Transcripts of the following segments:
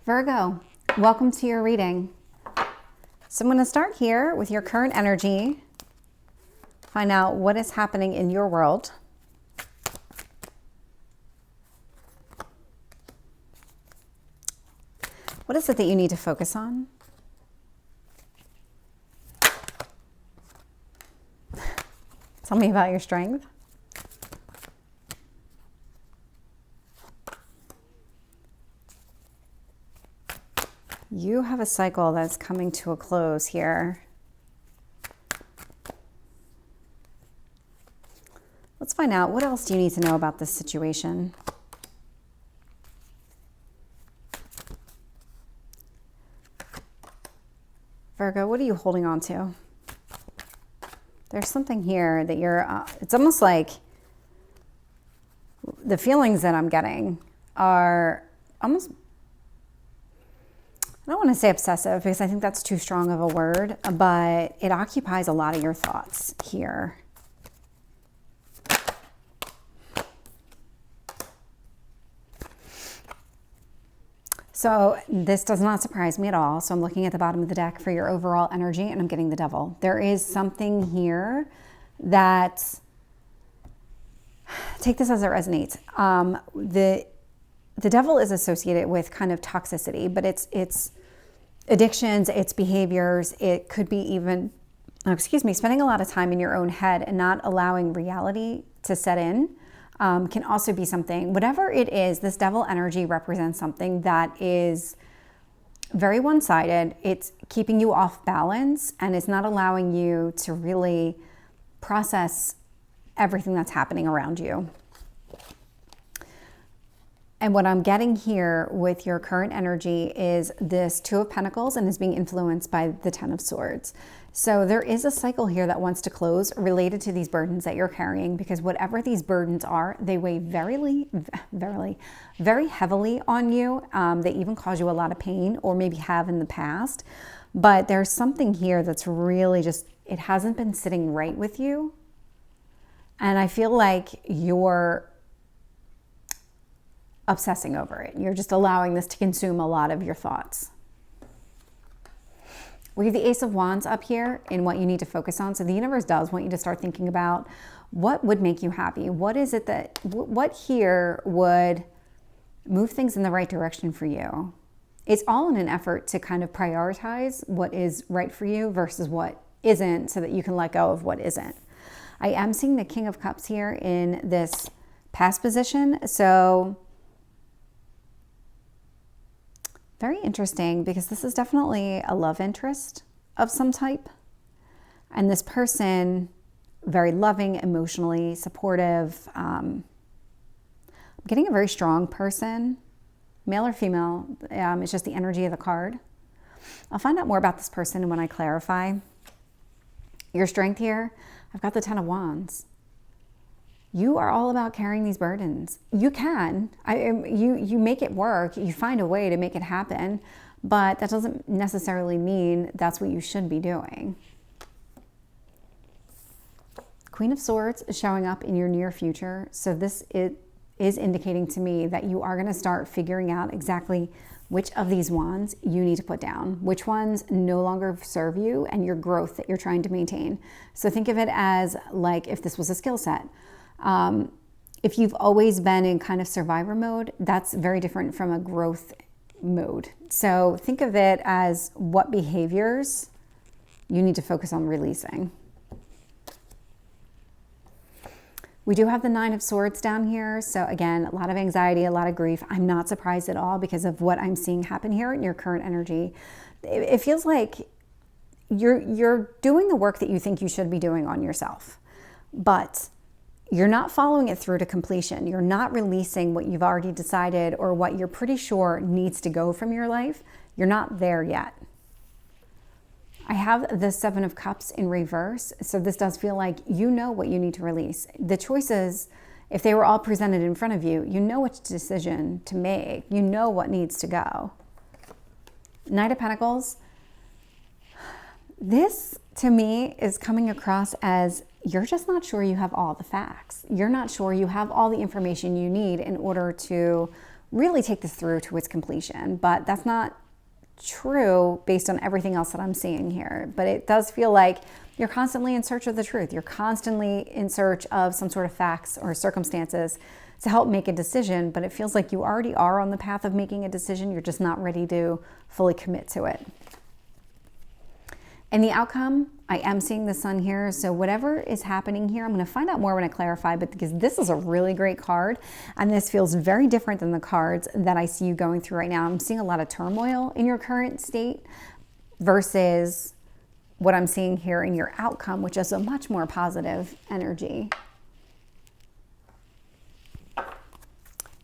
Virgo, welcome to your reading. So I'm going to start here with your current energy, find out what is happening in your world. What is it that you need to focus on? Tell me about your strength. You have a cycle that's coming to a close here. Let's find out, what else do you need to know about this situation? Virgo, what are you holding on to? There's something here that you're, it's almost like the feelings that I'm getting are almost, I don't want to say obsessive because I think that's too strong of a word, but it occupies a lot of your thoughts here. So this does not surprise me at all. So I'm looking at the bottom of the deck for your overall energy and I'm getting the Devil. There is something here that, take this as it resonates. The Devil is associated with kind of toxicity, but it's addictions, it's behaviors. It could be even, spending a lot of time in your own head and not allowing reality to set in. Can also be something, whatever it is, this Devil energy represents something that is very one-sided. It's keeping you off balance and it's not allowing you to really process everything that's happening around you. And what I'm getting here with your current energy is this Two of Pentacles and is being influenced by the Ten of Swords. So there is a cycle here that wants to close related to these burdens that you're carrying, because whatever these burdens are, they weigh very heavily on you. They even cause you a lot of pain, or maybe have in the past. But there's something here that's really just, it hasn't been sitting right with you. And I feel like you're obsessing over it. You're just allowing this to consume a lot of your thoughts. We have the Ace of Wands up here in what you need to focus on. So the universe does want you to start thinking about what would make you happy. What is it that, what here would move things in the right direction for you? It's all in an effort to kind of prioritize what is right for you versus what isn't, so that you can let go of what isn't. I am seeing the King of Cups here in this past position. So very interesting, because this is definitely a love interest of some type. And this person, very loving, emotionally supportive. I'm getting a very strong person, male or female. It's just the energy of the card. I'll find out more about this person when I clarify. Your strength here, I've got the Ten of Wands. You are all about carrying these burdens. You can. You make it work. You find a way to make it happen. But that doesn't necessarily mean that's what you should be doing. Queen of Swords is showing up in your near future. So this is indicating to me that you are going to start figuring out exactly which of these wands you need to put down, which ones no longer serve you and your growth that you're trying to maintain. So think of it as like if this was a skill set. If you've always been in kind of survivor mode, that's very different from a growth mode. So think of it as what behaviors you need to focus on releasing. We do have the Nine of Swords down here. So again, a lot of anxiety, a lot of grief. I'm not surprised at all because of what I'm seeing happen here in your current energy. It feels like you're doing the work that you think you should be doing on yourself, but you're not following it through to completion. You're not releasing what you've already decided or what you're pretty sure needs to go from your life. You're not there yet. I have the Seven of Cups in reverse. So this does feel like you know what you need to release. The choices, if they were all presented in front of you, you know which decision to make. You know what needs to go. Knight of Pentacles. This, to me, is coming across as you're just not sure you have all the facts. You're not sure you have all the information you need in order to really take this through to its completion. But that's not true based on everything else that I'm seeing here. But it does feel like you're constantly in search of the truth. You're constantly in search of some sort of facts or circumstances to help make a decision, but it feels like you already are on the path of making a decision. You're just not ready to fully commit to it. And the outcome, I am seeing the sun here. So whatever is happening here, I'm going to find out more when I clarify, but because this is a really great card, and this feels very different than the cards that I see you going through right now. I'm seeing a lot of turmoil in your current state versus what I'm seeing here in your outcome, which is a much more positive energy.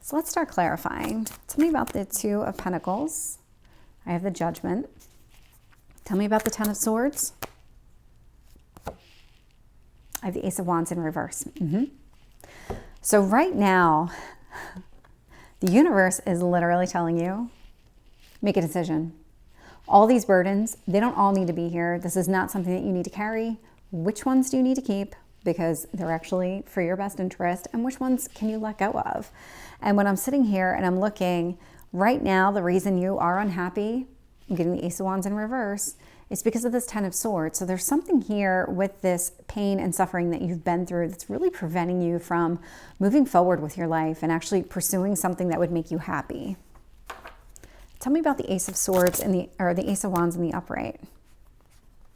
So let's start clarifying. Tell me about the Two of Pentacles. I have the Judgment. Tell me about the Ten of Swords. I have the Ace of Wands in reverse. So right now, the universe is literally telling you, make a decision. All these burdens, they don't all need to be here. This is not something that you need to carry. Which ones do you need to keep? Because they're actually for your best interest, and which ones can you let go of? And when I'm sitting here and I'm looking, right now, the reason you are unhappy, I'm getting the Ace of Wands in reverse, is because of this Ten of Swords. So there's something here with this pain and suffering that you've been through that's really preventing you from moving forward with your life and actually pursuing something that would make you happy. Tell me about the Ace of Swords or the Ace of Wands in the upright.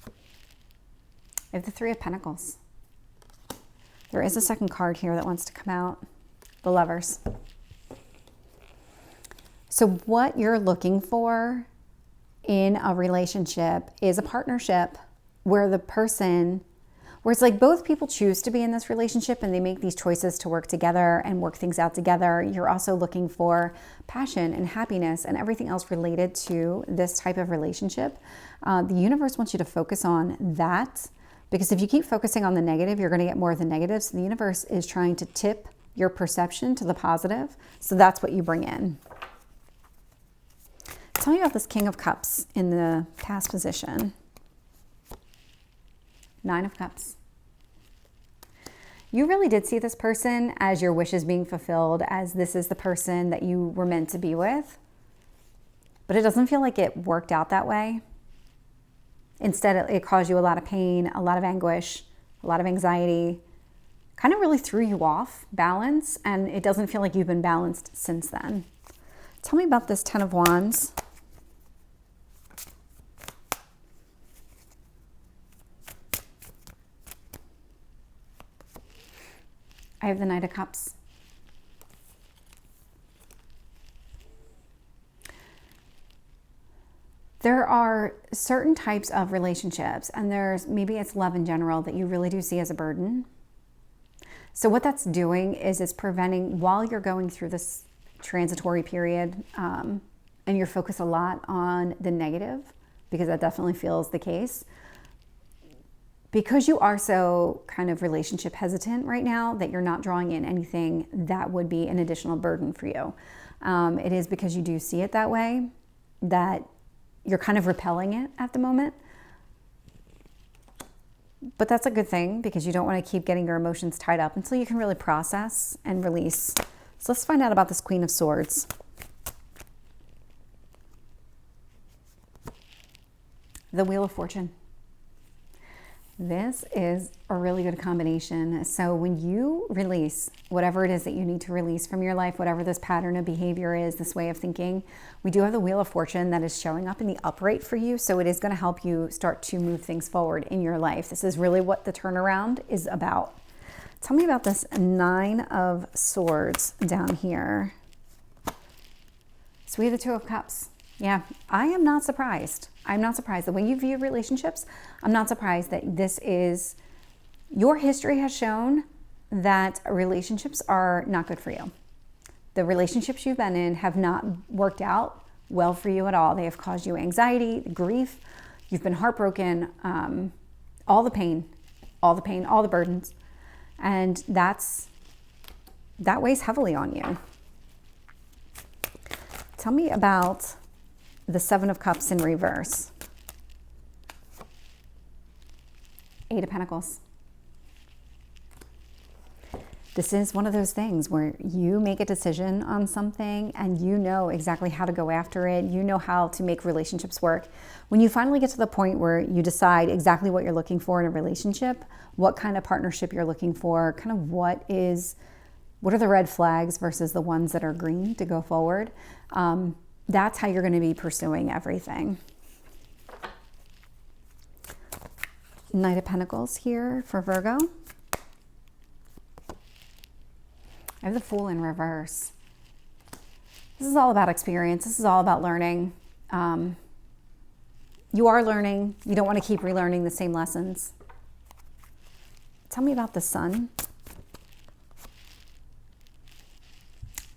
I have the Three of Pentacles. There is a second card here that wants to come out. The Lovers. So what you're looking for in a relationship is a partnership where it's like both people choose to be in this relationship and they make these choices to work together and work things out together. You're also looking for passion and happiness and everything else related to this type of relationship. The universe wants you to focus on that, because if you keep focusing on the negative, you're going to get more of the negative. So the universe is trying to tip your perception to the positive. So that's what you bring in. Tell me about this King of Cups in the past position. Nine of Cups. You really did see this person as your wishes being fulfilled, as this is the person that you were meant to be with. But it doesn't feel like it worked out that way. Instead, it caused you a lot of pain, a lot of anguish, a lot of anxiety, kind of really threw you off balance, and it doesn't feel like you've been balanced since then. Tell me about this Ten of Wands. I have the Knight of Cups. There are certain types of relationships, and maybe it's love in general, that you really do see as a burden. So what that's doing is it's preventing, while you're going through this transitory period, and you're focused a lot on the negative, because that definitely feels the case, because you are so kind of relationship hesitant right now, that you're not drawing in anything that would be an additional burden for you. It is because you do see it that way, that you're kind of repelling it at the moment. But that's a good thing, because you don't want to keep getting your emotions tied up until you can really process and release. So let's find out about this Queen of Swords. The Wheel of Fortune. This is a really good combination. So when you release whatever it is that you need to release from your life, whatever this pattern of behavior is, this way of thinking, we do have the Wheel of Fortune that is showing up in the upright for you. So it is going to help you start to move things forward in your life. This is really what the turnaround is about. Tell me about this Nine of Swords down here. So we have the Two of Cups. Yeah, I am not surprised. I'm not surprised. The way you view relationships, I'm not surprised that this is, your history has shown that relationships are not good for you. The relationships you've been in have not worked out well for you at all. They have caused you anxiety, grief. You've been heartbroken, all the pain, all the burdens. And that weighs heavily on you. Tell me about the Seven of Cups in reverse. Eight of Pentacles. this is one of those things where you make a decision on something and you know exactly how to go after it. You know how to make relationships work. When you finally get to the point where you decide exactly what you're looking for in a relationship, what kind of partnership you're looking for, kind of what are the red flags versus the ones that are green to go forward, that's how you're going to be pursuing everything. Knight of Pentacles here for Virgo. I have the Fool in reverse. This is all about experience. This is all about learning. You are learning. You don't want to keep relearning the same lessons. Tell me about the Sun.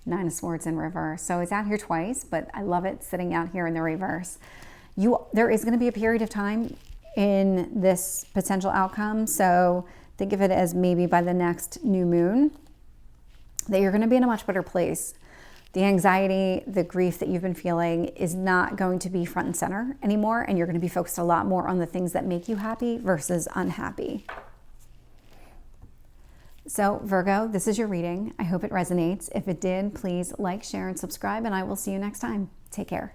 Nine of Swords in reverse. So it's out here twice, but I love it sitting out here in the reverse. There is going to be a period of time in this potential outcome. So think of it as maybe by the next new moon that you're going to be in a much better place. The anxiety, the grief that you've been feeling is not going to be front and center anymore. And you're going to be focused a lot more on the things that make you happy versus unhappy. So Virgo, this is your reading. I hope it resonates. If it did, please like, share, and subscribe, and I will see you next time. Take care.